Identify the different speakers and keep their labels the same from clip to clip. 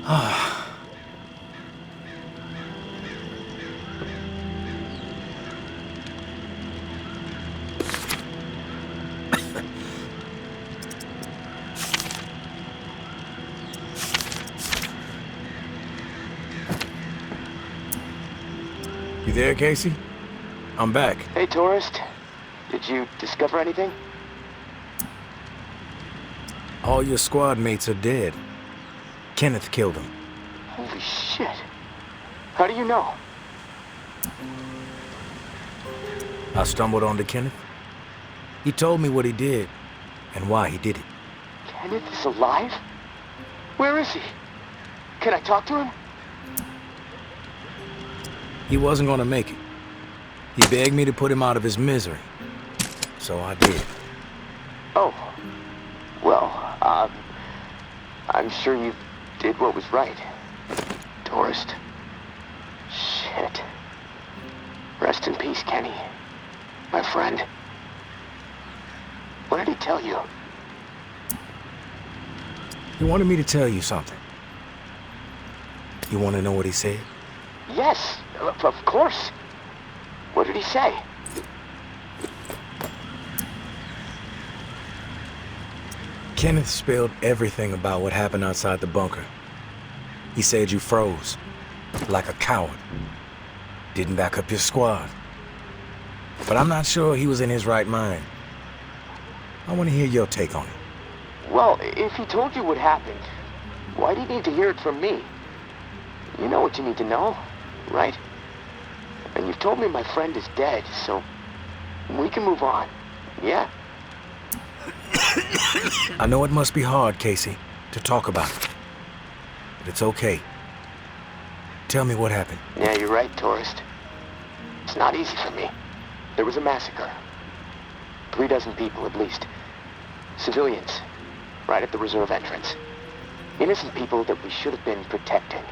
Speaker 1: You there, Casey? I'm back.
Speaker 2: Hey, tourist. Did you discover anything?
Speaker 1: All your squad mates are dead. Kenneth killed them.
Speaker 2: Holy shit. How do you know?
Speaker 1: I stumbled onto Kenneth. He told me what he did and why he did it.
Speaker 2: Kenneth is alive? Where is he? Can I talk to him?
Speaker 1: He wasn't gonna make it. He begged me to put him out of his misery. So I did.
Speaker 2: Oh. Well, I'm sure you did what was right. Tourist. Shit. Rest in peace, Kenny. My friend. What did he tell you?
Speaker 1: He wanted me to tell you something. You want to know what he said?
Speaker 2: Yes, of course. What did he say?
Speaker 1: Kenneth spilled everything about what happened outside the bunker. He said you froze, like a coward. Didn't back up your squad. But I'm not sure he was in his right mind. I want to hear your take on it.
Speaker 2: Well, if he told you what happened, why do you need to hear it from me? You know what you need to know, right? And you've told me my friend is dead, so we can move on, yeah?
Speaker 1: I know it must be hard, Casey, to talk about it. But it's okay. Tell me what happened.
Speaker 2: Yeah, you're right, tourist. It's not easy for me. There was a massacre. 3 dozen people, at least. Civilians, right at the reserve entrance. Innocent people that we should have been protecting.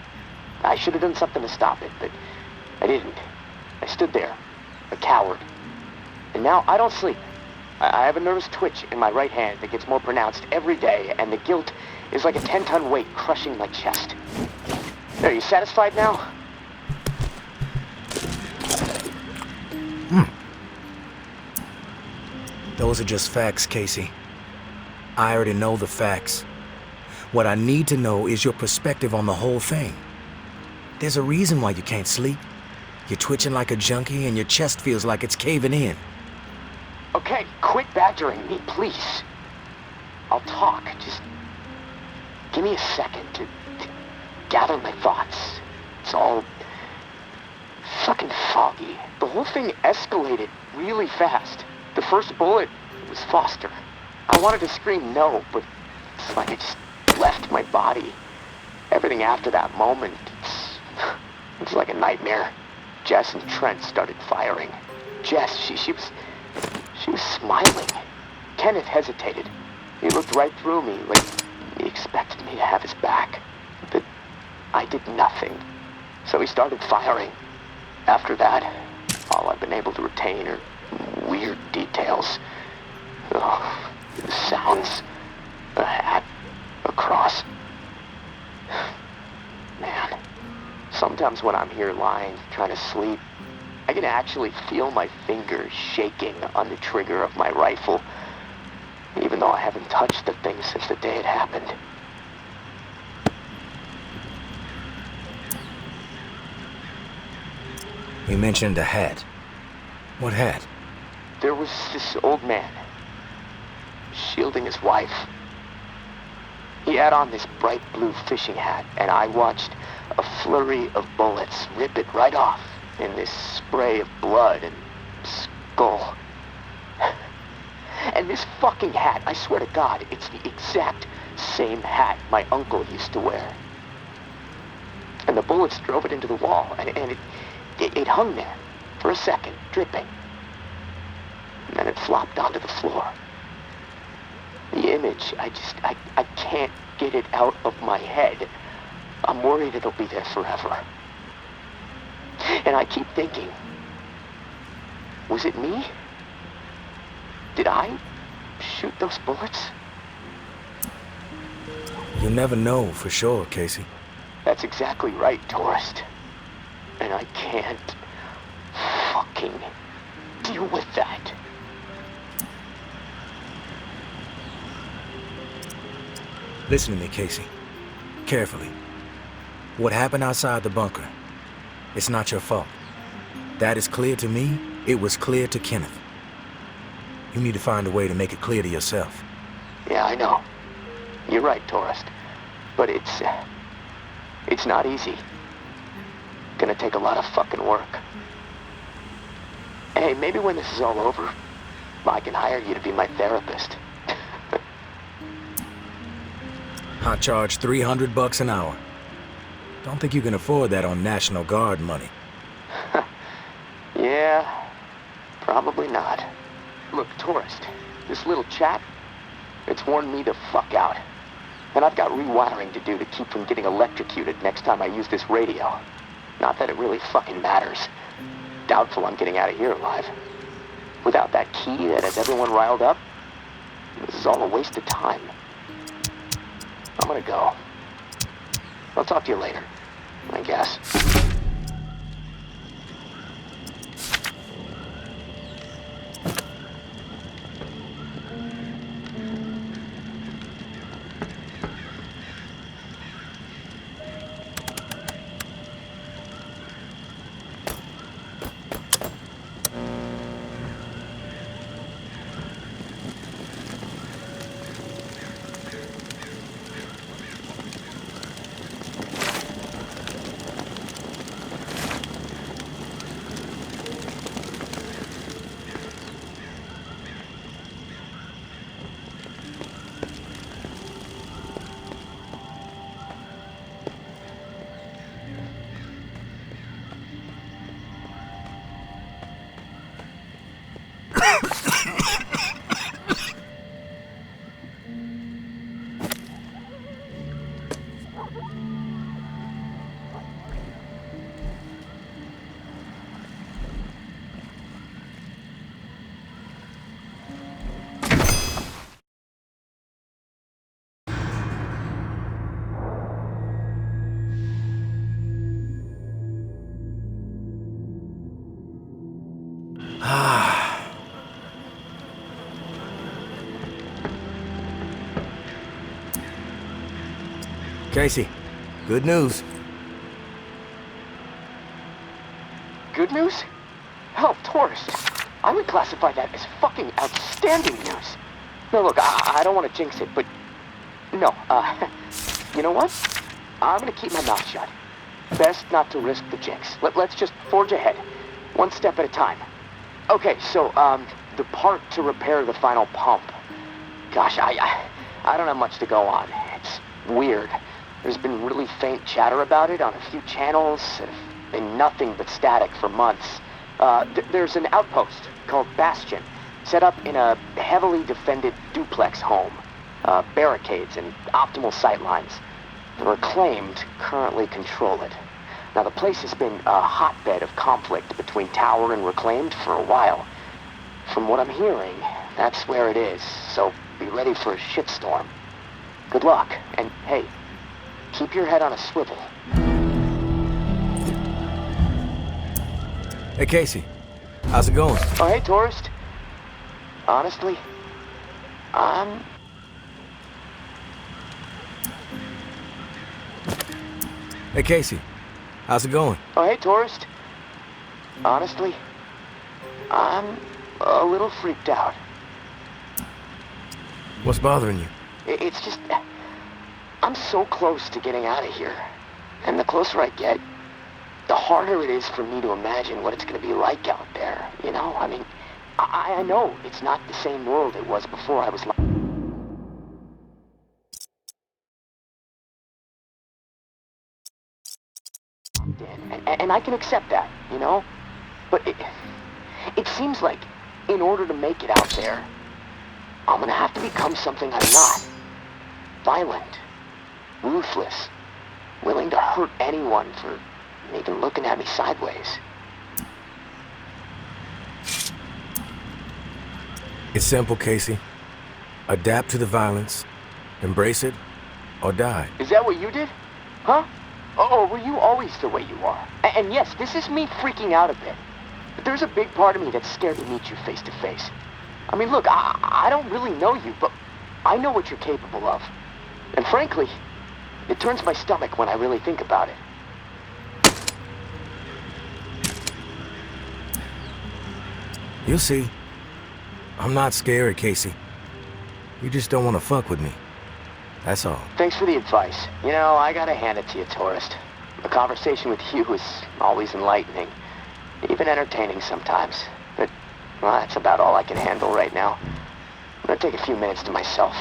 Speaker 2: I should have done something to stop it, but I didn't. I stood there, a coward. And now I don't sleep. I have a nervous twitch in my right hand that gets more pronounced every day, and the guilt is like a 10-ton weight crushing my chest. Are you satisfied now?
Speaker 1: Those are just facts, Casey. I already know the facts. What I need to know is your perspective on the whole thing. There's a reason why you can't sleep. You're twitching like a junkie and your chest feels like it's caving in.
Speaker 2: Okay, quit badgering me, please. I'll talk, just give me a second to gather my thoughts. It's all fucking foggy. The whole thing escalated really fast. The first bullet was Foster. I wanted to scream no, but it's like it just left my body. Everything after that moment, it's like a nightmare. Jess and Trent started firing. Jess, she was smiling. Kenneth hesitated. He looked right through me like he expected me to have his back. But I did nothing. So he started firing. After that, all I've been able to retain are weird details. Oh, the sounds, a hat, a cross. Man, sometimes when I'm here lying, trying to sleep, I can actually feel my fingers shaking on the trigger of my rifle, even though I haven't touched the thing since the day it happened.
Speaker 1: You mentioned a hat. What hat?
Speaker 2: There was this old man, shielding his wife. He had on this bright blue fishing hat, and I watched a flurry of bullets rip it right off in this spray of blood and skull. And this fucking hat, I swear to God, it's the exact same hat my uncle used to wear. And the bullets drove it into the wall, and it hung there for a second, dripping. And then it flopped onto the floor. The image, I can't get it out of my head. I'm worried it'll be there forever. And I keep thinking, was it me? Did I shoot those bullets?
Speaker 1: You'll never know for sure, Casey.
Speaker 2: That's exactly right, tourist. And I can't fucking deal with that.
Speaker 1: Listen to me, Casey. Carefully. What happened outside the bunker, it's not your fault. That is clear to me. It was clear to Kenneth. You need to find a way to make it clear to yourself.
Speaker 2: Yeah, I know. You're right, tourist. But it's not easy. Gonna take a lot of fucking work. Hey, maybe when this is all over, I can hire you to be my therapist.
Speaker 1: I charge $300 an hour. Don't think you can afford that on National Guard money.
Speaker 2: Yeah, probably not. Look, tourist, this little chat, it's worn me the fuck out. And I've got rewiring to do to keep from getting electrocuted next time I use this radio. Not that it really fucking matters. Doubtful I'm getting out of here alive. Without that key that has everyone riled up, this is all a waste of time. I'm gonna go. I'll talk to you later, I guess.
Speaker 1: Casey, good news.
Speaker 2: Good news? Hell, tourist. I would classify that as fucking outstanding news. No, look, I don't want to jinx it, but... No, you know what? I'm gonna keep my mouth shut. Best not to risk the jinx. Let's just forge ahead. One step at a time. Okay, so, the part to repair the final pump. Gosh, I don't have much to go on. It's weird. There's been really faint chatter about it on a few channels. Been nothing but static for months. There's an outpost called Bastion, set up in a heavily defended duplex home. Barricades and optimal sightlines. The Reclaimed currently control it. Now, the place has been a hotbed of conflict between Tower and Reclaimed for a while. From what I'm hearing, that's where it is, so be ready for a shitstorm. Good luck, and hey, keep your head on a swivel.
Speaker 1: Hey, Casey. How's it going?
Speaker 2: Oh, hey, tourist. Honestly, I'm...
Speaker 1: Hey, Casey. How's it going?
Speaker 2: Oh, hey, tourist. Honestly, I'm a little freaked out.
Speaker 1: What's bothering you?
Speaker 2: It's just... I'm so close to getting out of here. And the closer I get, the harder it is for me to imagine what it's going to be like out there, you know? I mean, I know it's not the same world it was before I was locked in. And I can accept that, you know? But it seems like in order to make it out there, I'm going to have to become something I'm not. Violent. Ruthless. Willing to hurt anyone for even looking at me sideways.
Speaker 1: It's simple, Casey. Adapt to the violence, embrace it, or die.
Speaker 2: Is that what you did? Huh? Or were you always the way you are? And yes, this is me freaking out a bit. But there's a big part of me that's scared to meet you face to face. I mean, look, I don't really know you, but I know what you're capable of. And frankly, it turns my stomach when I really think about it.
Speaker 1: You'll see. I'm not scared, Casey. You just don't want to fuck with me. That's all.
Speaker 2: Thanks for the advice. You know, I gotta hand it to you, tourist. A conversation with you is always enlightening. Even entertaining sometimes. But, well, that's about all I can handle right now. I'm gonna take a few minutes to myself.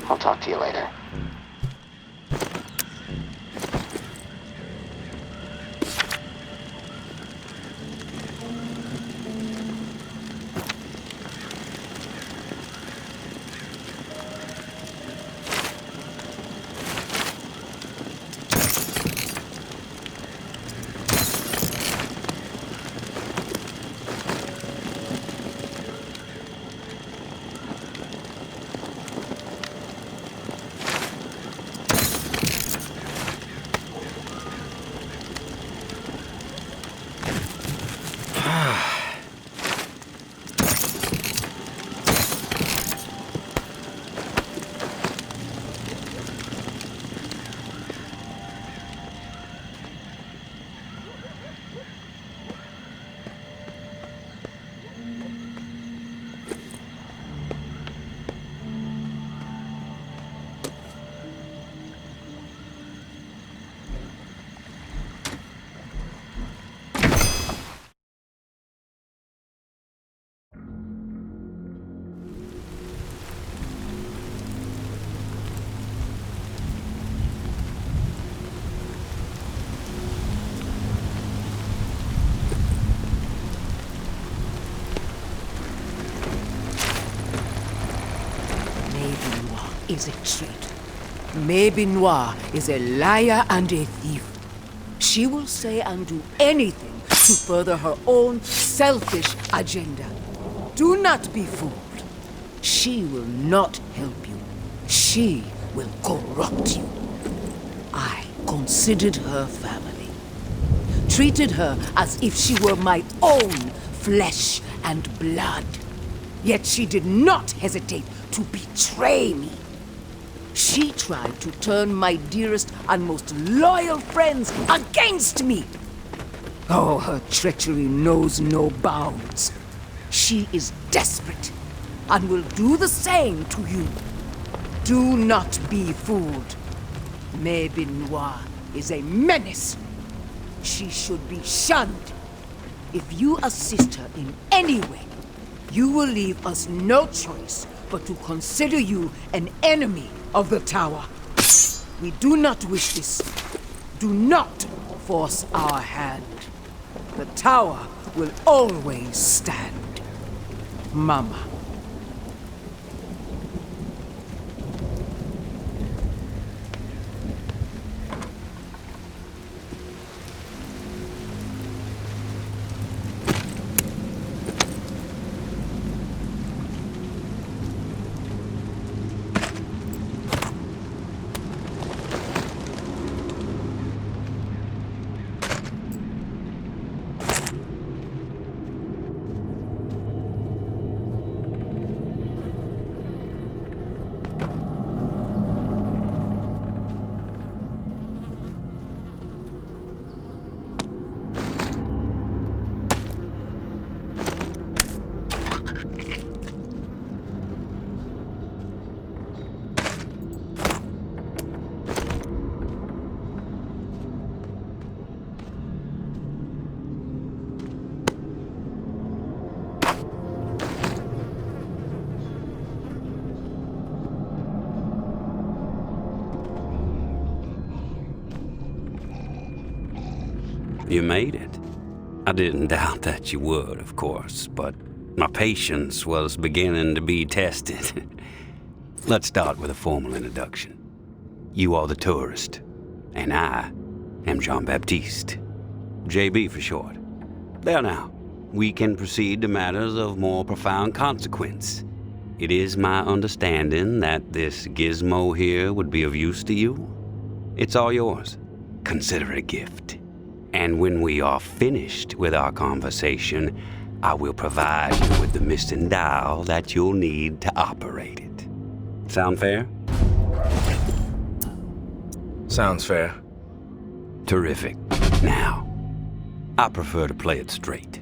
Speaker 2: I'll talk to you later.
Speaker 3: Is a traitor. Maybe Noir is a liar and a thief. She will say and do anything to further her own selfish agenda. Do not be fooled. She will not help you. She will corrupt you. I considered her family. Treated her as if she were my own flesh and blood. Yet she did not hesitate to betray me. She tried to turn my dearest and most loyal friends against me. Oh, her treachery knows no bounds. She is desperate and will do the same to you. Do not be fooled. Maybe Noir is a menace. She should be shunned. If you assist her in any way, you will leave us no choice but to consider you an enemy of the tower. We do not wish this. Do not force our hand. The tower will always stand. Mama.
Speaker 4: You made it. I didn't doubt that you would, of course, but my patience was beginning to be tested. Let's start with a formal introduction. You are the tourist, and I am Jean-Baptiste. JB for short. There now, we can proceed to matters of more profound consequence. It is my understanding that this gizmo here would be of use to you. It's all yours. consider it a gift. And when we are finished with our conversation, I will provide you with the missing dial that you'll need to operate it. Sound fair?
Speaker 1: Sounds fair.
Speaker 4: Terrific. Now, I prefer to play it straight.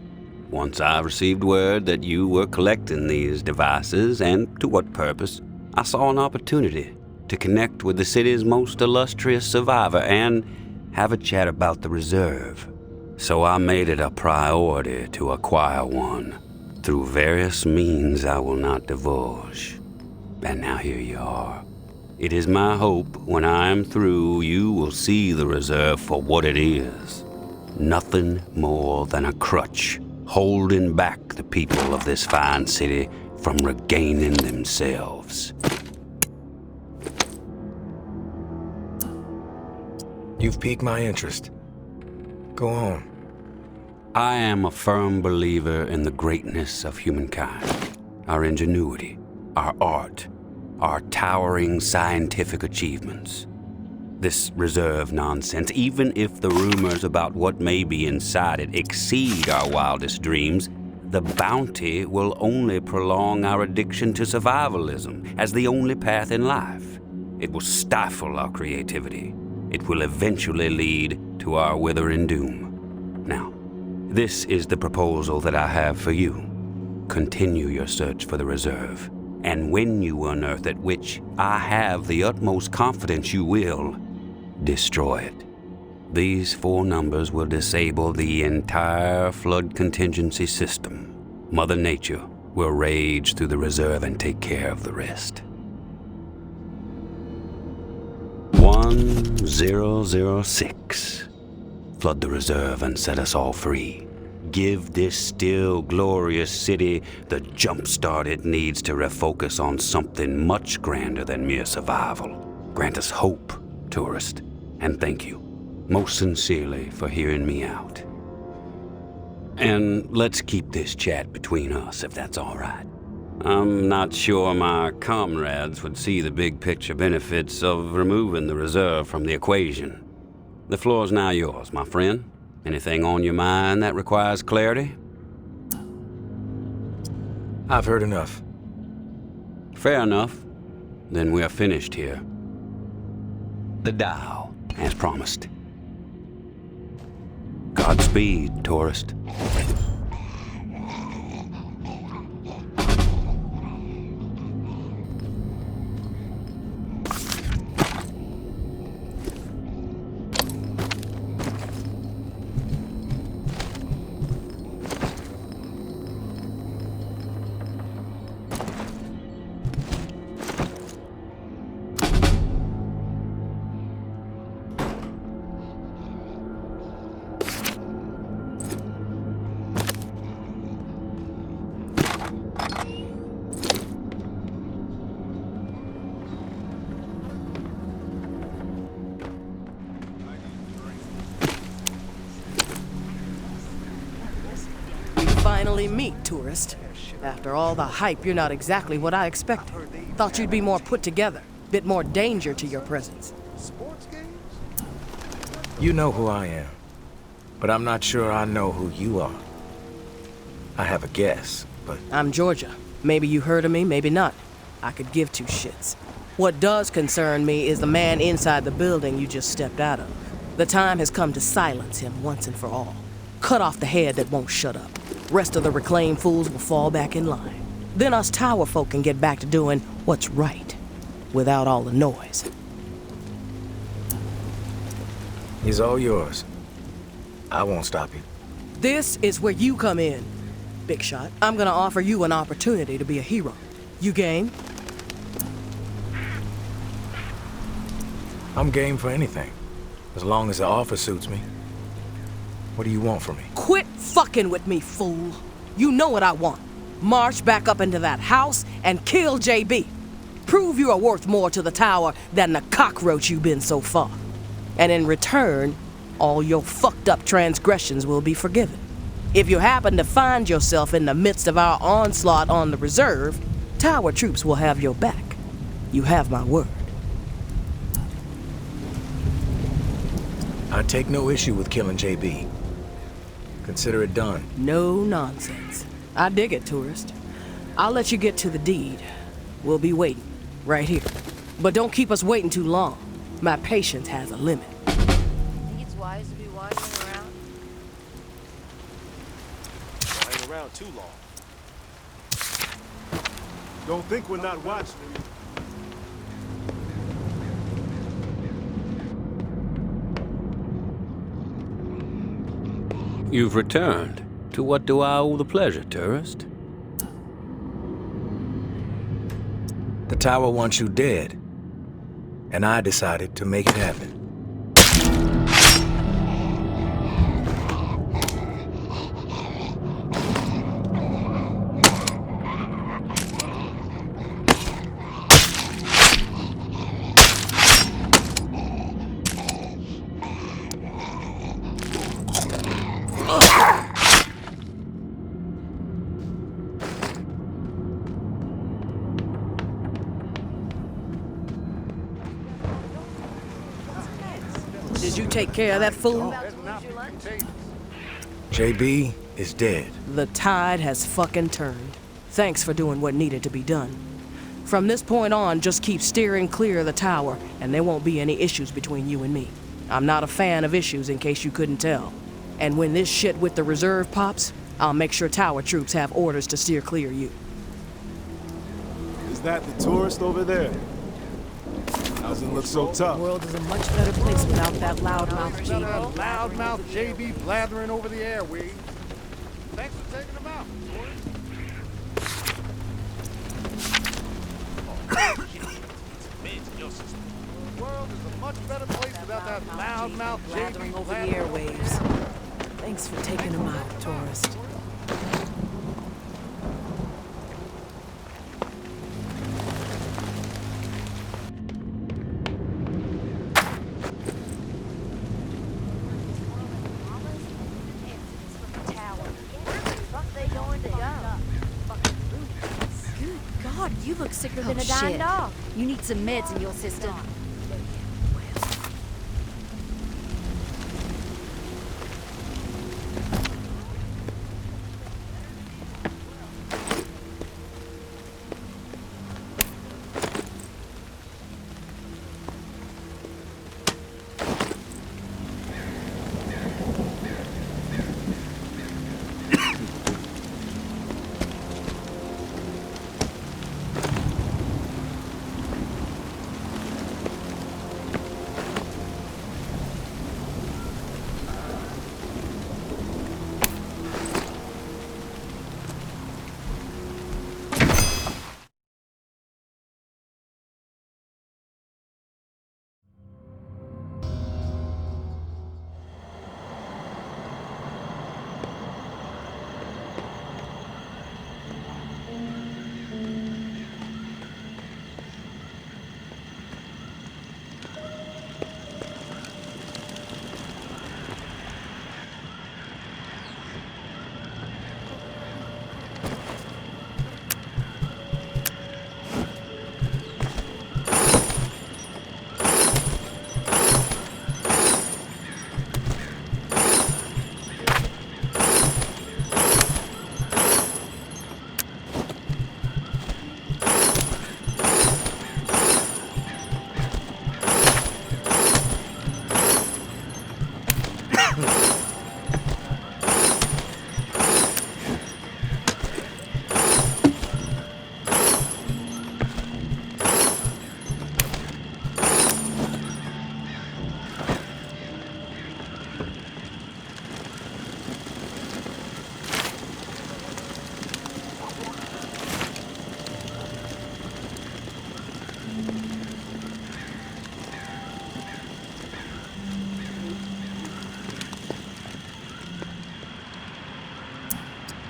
Speaker 4: Once I received word that you were collecting these devices, and to what purpose, I saw an opportunity to connect with the city's most illustrious survivor and have a chat about the reserve. So I made it a priority to acquire one, through various means I will not divulge. And now here you are. It is my hope when I am through, you will see the reserve for what it is. Nothing more than a crutch, holding back the people of this fine city from regaining themselves.
Speaker 1: You've piqued my interest. Go on.
Speaker 4: I am a firm believer in the greatness of humankind, our ingenuity, our art, our towering scientific achievements. This reserve nonsense, even if the rumors about what may be inside it exceed our wildest dreams, the bounty will only prolong our addiction to survivalism as the only path in life. It will stifle our creativity. It will eventually lead to our withering doom. Now, this is the proposal that I have for you. Continue your search for the reserve, and when you unearth it, which I have the utmost confidence you will, destroy it. These 4 numbers will disable the entire flood contingency system. Mother Nature will rage through the reserve and take care of the rest. 1006. Flood the reserve and set us all free. Give this still glorious city the jump start it needs to refocus on something much grander than mere survival. Grant us hope, tourist, and thank you, most sincerely, for hearing me out. And let's keep this chat between us, if that's all right. I'm not sure my comrades would see the big picture benefits of removing the reserve from the equation. The floor's now yours, my friend. Anything on your mind that requires clarity?
Speaker 1: I've heard enough.
Speaker 4: Fair enough. Then we are finished here. The dial, as promised. Godspeed, tourist.
Speaker 5: Finally meet, tourist. After all the hype, you're not exactly what I expected. Thought you'd be more put together, bit more danger to your presence.
Speaker 1: You know who I am, but I'm not sure I know who you are. I have a guess, but...
Speaker 5: I'm Georgia. Maybe you heard of me, maybe not. I could give 2 shits. What does concern me is the man inside the building you just stepped out of. The time has come to silence him once and for all. Cut off the head that won't shut up. Rest of the reclaimed fools will fall back in line. Then us tower folk can get back to doing what's right, without all the noise.
Speaker 1: He's all yours. I won't stop you.
Speaker 5: This is where you come in, Big Shot. I'm gonna offer you an opportunity to be a hero. You game?
Speaker 1: I'm game for anything, as long as the offer suits me. What do you want from me?
Speaker 5: Quit fucking with me, fool. You know what I want. March back up into that house and kill JB. Prove you are worth more to the tower than the cockroach you've been so far. And in return, all your fucked up transgressions will be forgiven. If you happen to find yourself in the midst of our onslaught on the reserve, tower troops will have your back. You have my word.
Speaker 1: I take no issue with killing JB. Consider it done.
Speaker 5: No nonsense. I dig it, tourist. I'll let you get to the deed. We'll be waiting, right here. But don't keep us waiting too long. My patience has a limit.
Speaker 6: Think it's wise to be wandering around?
Speaker 7: Hang around too long. Don't think we're not watching.
Speaker 4: You've returned. To what do I owe the pleasure, tourist?
Speaker 1: The tower wants you dead. And I decided to make it happen.
Speaker 5: Did you take care of that fool?
Speaker 1: JB is dead.
Speaker 5: The tide has fucking turned. Thanks for doing what needed to be done. From this point on, just keep steering clear of the tower, and there won't be any issues between you and me. I'm not a fan of issues, in case you couldn't tell. And when this shit with the reserve pops, I'll make sure tower troops have orders to steer clear of you.
Speaker 7: Is that the tourist over there? Doesn't look so tough.
Speaker 5: The world is a much better place without that loudmouth
Speaker 8: That
Speaker 5: JB.
Speaker 8: loudmouth JB blathering over the airwaves. Thanks for taking him out, The world is a much better place without that loudmouth
Speaker 5: Blathering
Speaker 8: JB
Speaker 5: over the
Speaker 8: blathering.
Speaker 5: airwaves. Thanks for taking him out, tourist.
Speaker 6: God, you look sicker than
Speaker 9: Oh,
Speaker 6: a dying
Speaker 9: shit.
Speaker 6: dog.
Speaker 9: You need some meds in your system.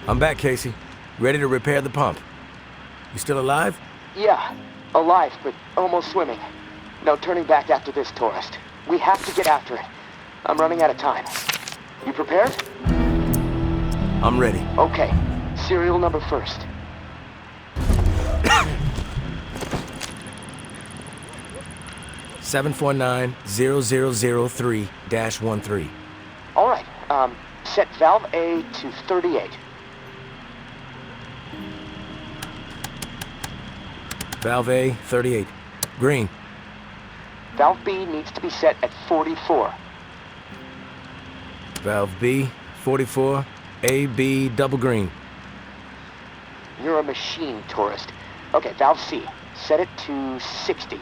Speaker 1: I'm back, Casey. Ready to repair the pump. You still alive?
Speaker 2: Yeah, alive, but almost swimming. No turning back after this, tourist. We have to get after it. I'm running out of time. You prepared?
Speaker 1: I'm ready.
Speaker 2: Okay. Serial number first.
Speaker 1: 749-0003-13.
Speaker 2: All right, set valve A to 38.
Speaker 1: Valve A, 38. Green.
Speaker 2: Valve B needs to be set at 44.
Speaker 1: Valve B, 44. A, B, double green.
Speaker 2: You're a machine, tourist. Okay, valve C, set it to 60.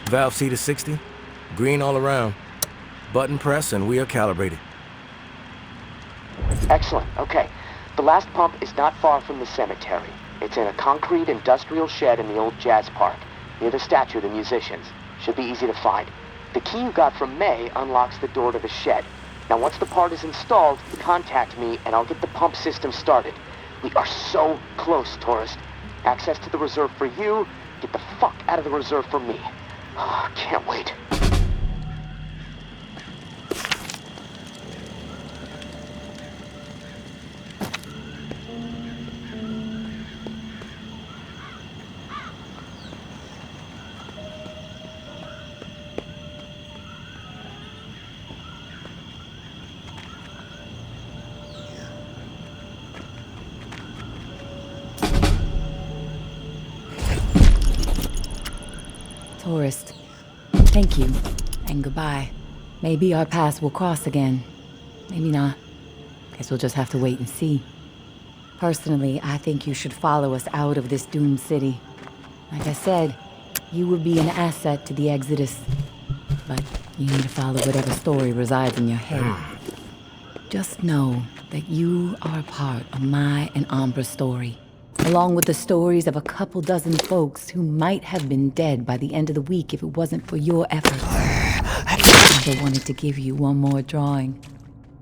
Speaker 1: Valve C to 60. Green all around. Button press and we are calibrated.
Speaker 2: Excellent, okay. The last pump is not far from the cemetery. It's in a concrete industrial shed in the old jazz park, near the statue of the musicians. Should be easy to find. The key you got from May unlocks the door to the shed. Now once the part is installed, contact me and I'll get the pump system started. We are so close, tourist. Access to the reserve for you, get the fuck out of the reserve for me. Can't wait.
Speaker 10: Tourist, thank you, and goodbye. Maybe our paths will cross again. Maybe not. Guess we'll just have to wait and see. Personally, I think you should follow us out of this doomed city. Like I said, you would be an asset to the Exodus. But you need to follow whatever story resides in your head. Just know that you are a part of my and Ambra's story, along with the stories of a couple dozen folks who might have been dead by the end of the week if it wasn't for your efforts. Amber wanted to give you one more drawing.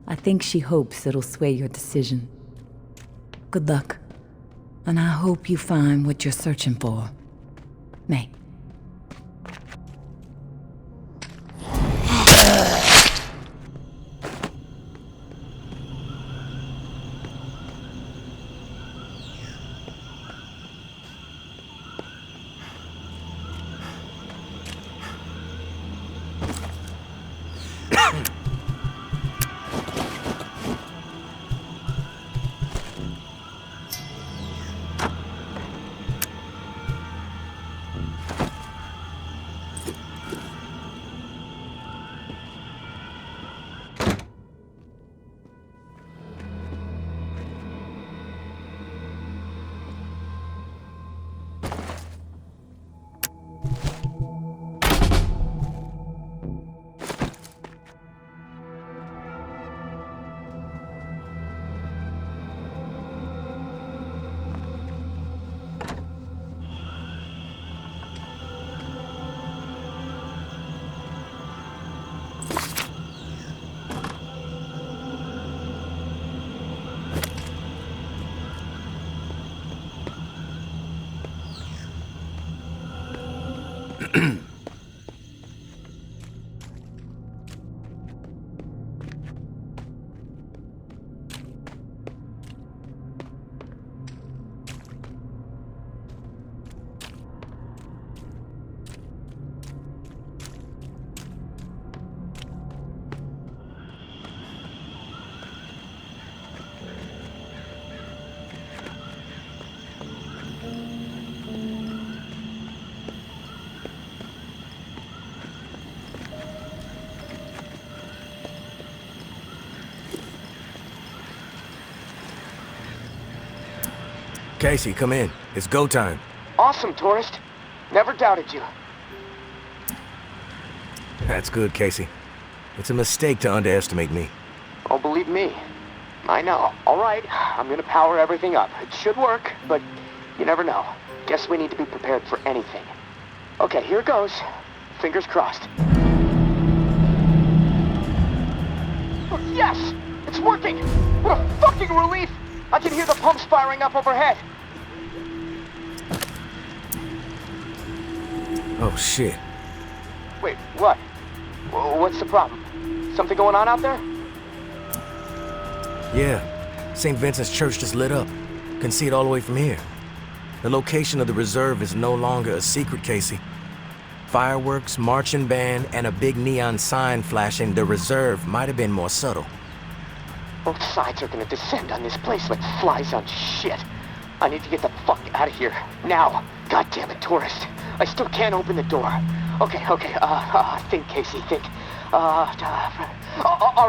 Speaker 10: I think she hopes it'll sway your decision. Good luck, and I hope you find what you're searching for. May.
Speaker 1: Casey, come in. It's go time.
Speaker 2: Awesome, tourist. Never doubted you.
Speaker 1: That's good, Casey. It's a mistake to underestimate me.
Speaker 2: Oh, believe me. I know. All right, I'm gonna power everything up. It should work, but you never know. Guess we need to be prepared for anything. Okay, here it goes. Fingers crossed. Oh, yes! It's working! What a fucking relief! I can hear the pumps firing up overhead.
Speaker 1: Oh, shit.
Speaker 2: Wait, what? What's the problem? Something going on out there?
Speaker 1: Yeah. St. Vincent's Church just lit up. Can see it all the way from here. The location of the reserve is no longer a secret, Casey. Fireworks, marching band, and a big neon sign flashing the reserve might have been more subtle.
Speaker 2: Both sides are gonna descend on this place like flies on shit. I need to get the fuck out of here. Now. God damn it, tourist. I still can't open the door. Okay, think, Casey, think. All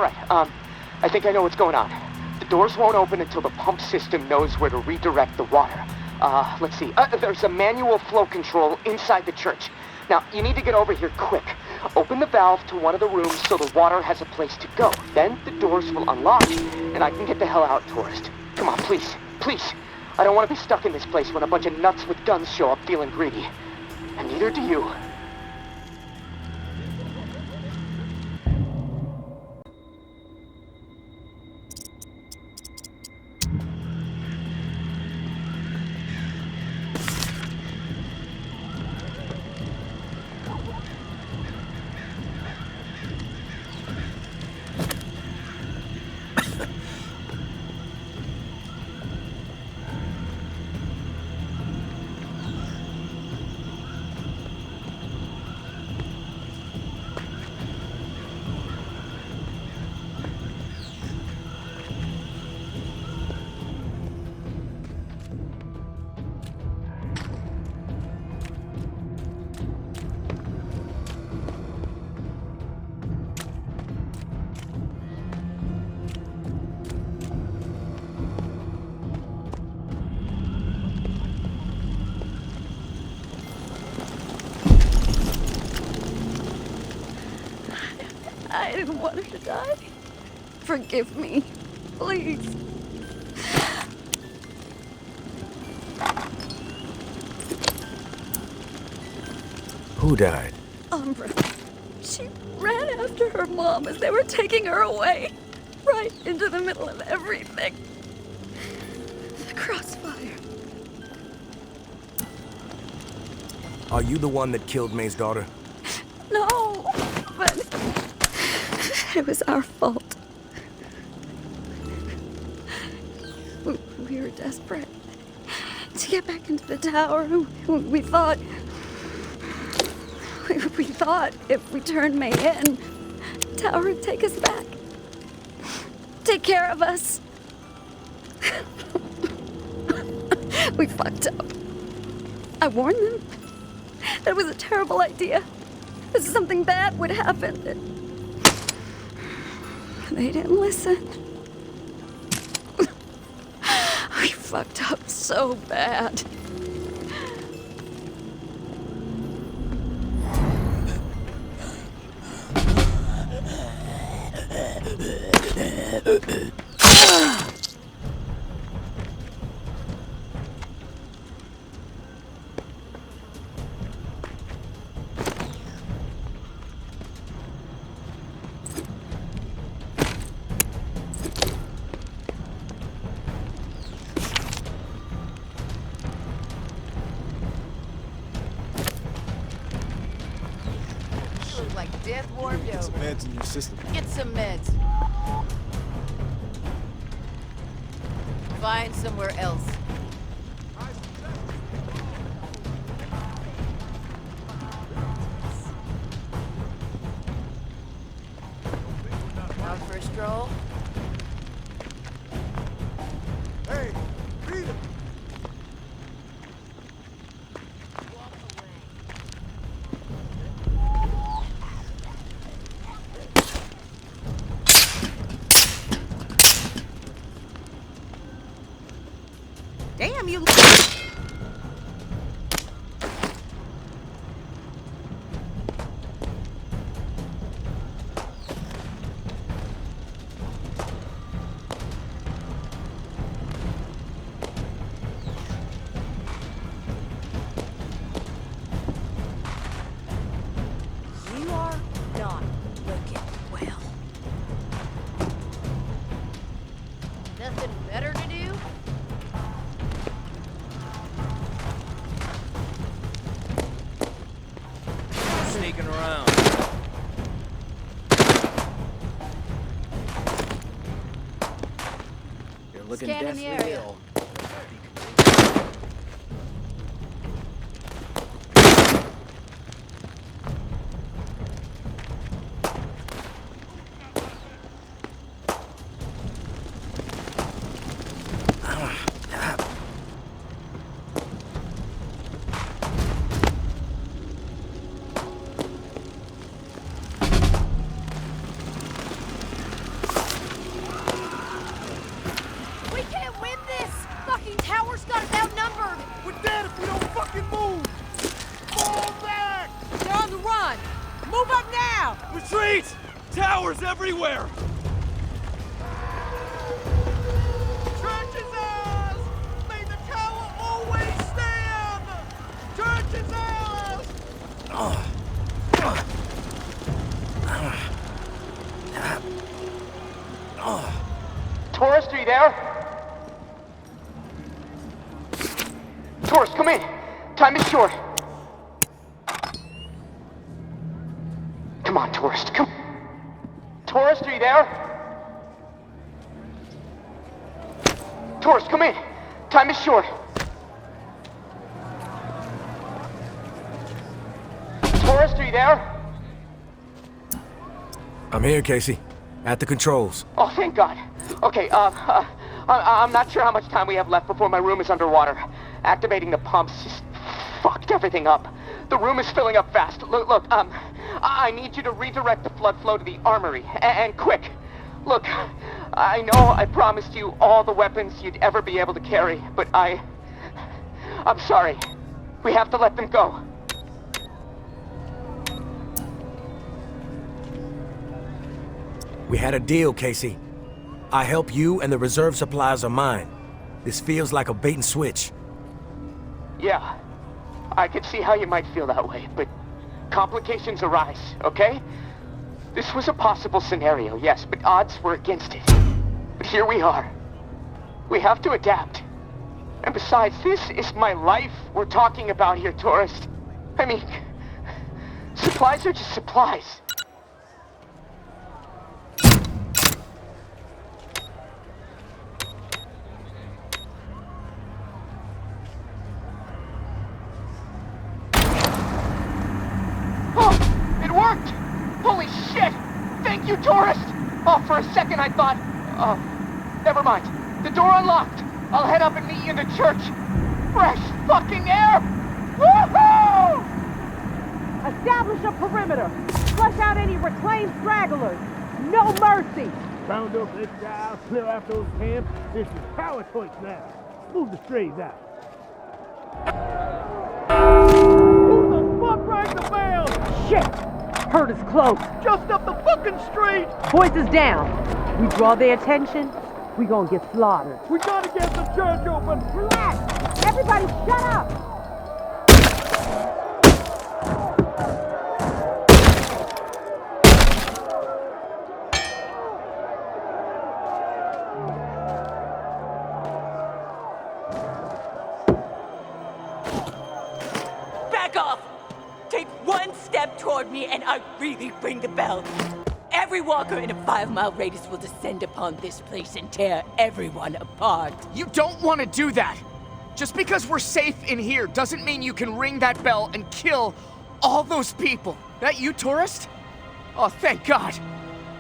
Speaker 2: right, I think I know what's going on. The doors won't open until the pump system knows where to redirect the water. Let's see. There's a manual flow control inside the church. Now, you need to get over here quick. Open the valve to one of the rooms so the water has a place to go. Then the doors will unlock, and I can get the hell out, tourist. Come on, please, please. I don't want to be stuck in this place when a bunch of nuts with guns show up feeling greedy. And neither do you.
Speaker 9: I didn't want her to die. Forgive me, please.
Speaker 1: Who died?
Speaker 9: Umbra. She ran after her mom as they were taking her away. Right into the middle of everything. The crossfire.
Speaker 1: Are you the one that killed May's daughter?
Speaker 9: No, but it was our fault. We were desperate to get back into the tower. We thought if we turned May in, the tower would take us back. Take care of us. We fucked up. I warned them. That was a terrible idea. Something bad would happen. They didn't listen. We fucked up so bad.
Speaker 6: Death warm
Speaker 7: Get some
Speaker 6: yoga.
Speaker 7: meds in your system.
Speaker 6: Get some meds. Find somewhere else. Out for a stroll?
Speaker 8: Hey, Rita!
Speaker 5: Damn, you...
Speaker 6: You are not looking well. Nothing better to do?
Speaker 11: Sneaking around. You're looking
Speaker 6: Scanning the
Speaker 11: deathly
Speaker 6: area.
Speaker 11: ill.
Speaker 5: Move up now!
Speaker 11: Retreat! Towers everywhere!
Speaker 8: Church is ours! May the tower always stand! Church is ours!
Speaker 2: Tourist, are you there? Tourist, come in. Time is short. Come on, tourist, come. Tourist, are you there? Tourist, come in. Time is short. Tourist, are you there?
Speaker 1: I'm here, Casey. At the controls.
Speaker 2: Oh, thank God. Okay, I'm not sure how much time we have left before my room is underwater. Activating the pumps just fucked everything up. The room is filling up fast. Look, I need you to redirect the flood flow to the armory, and quick. Look, I know I promised you all the weapons you'd ever be able to carry, but I'm sorry. We have to let them go.
Speaker 1: We had a deal, Casey. I help you and the reserve supplies are mine. This feels like a bait and switch.
Speaker 2: Yeah, I could see how you might feel that way, but complications arise, okay? This was a possible scenario, yes, but odds were against it. But here we are. We have to adapt. And besides, this is my life we're talking about here, tourist. I mean, supplies are just supplies. Holy shit! Thank you, tourist! Oh, for a second I thought... never mind. The door unlocked. I'll head up and meet you in the church. Fresh fucking air! Woohoo!
Speaker 5: Establish a perimeter. Flush out any reclaimed stragglers. No mercy.
Speaker 7: Round up this guy, clear out those camps. This is power choice now. Move the strays out. Who the fuck rang the bell?
Speaker 5: Shit! Hurt is close.
Speaker 7: Just up the fucking street!
Speaker 5: Voices down. We draw their attention, we gonna get slaughtered.
Speaker 7: We gotta get the church open!
Speaker 5: Relax! Everybody shut up!
Speaker 12: Back off! Take one step toward me and I really ring the bell. Every walker in a 5-mile radius will descend upon this place and tear everyone apart.
Speaker 13: You don't want to do that. Just because we're safe in here doesn't mean you can ring that bell and kill all those people. That you, tourist? Oh, thank God.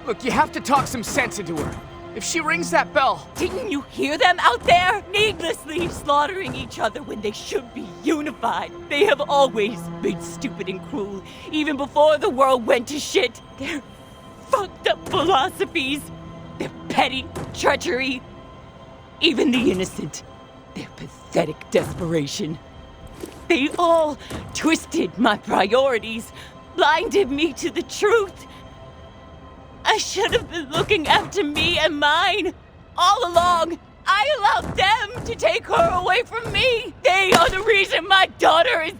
Speaker 13: Look, you have to talk some sense into her. If she rings that bell...
Speaker 12: Didn't you hear them out there? Needlessly slaughtering each other when they should be unified. They have always been stupid and cruel, even before the world went to shit. Their fucked up philosophies, their petty treachery, even the innocent, their pathetic desperation. They all twisted my priorities, blinded me to the truth. I should have been looking after me and mine. All along, I allowed them to take her away from me. They are the reason my daughter is...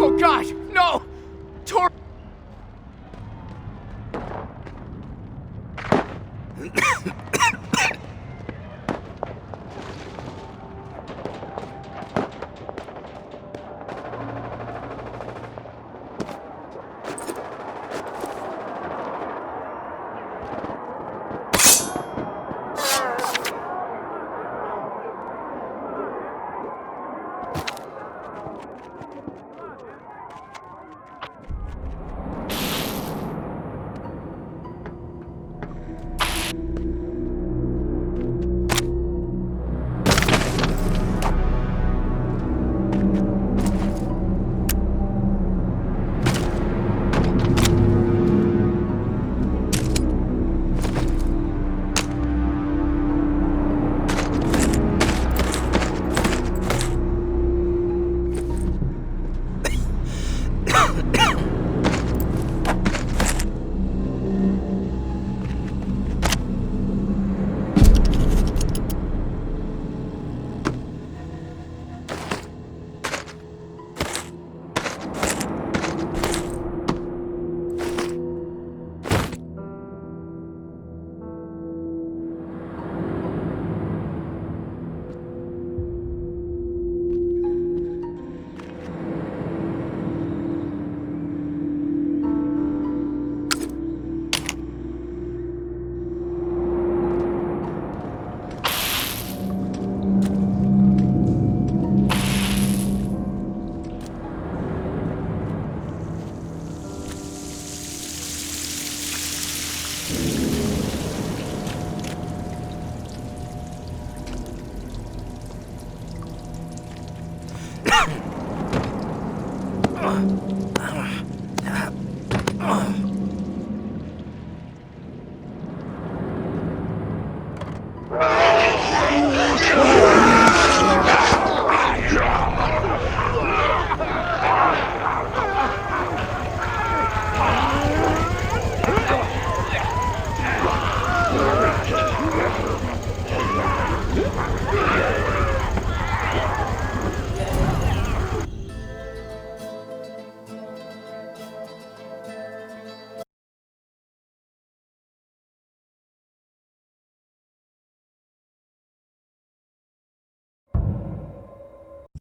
Speaker 13: Oh God, no!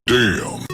Speaker 14: Damn.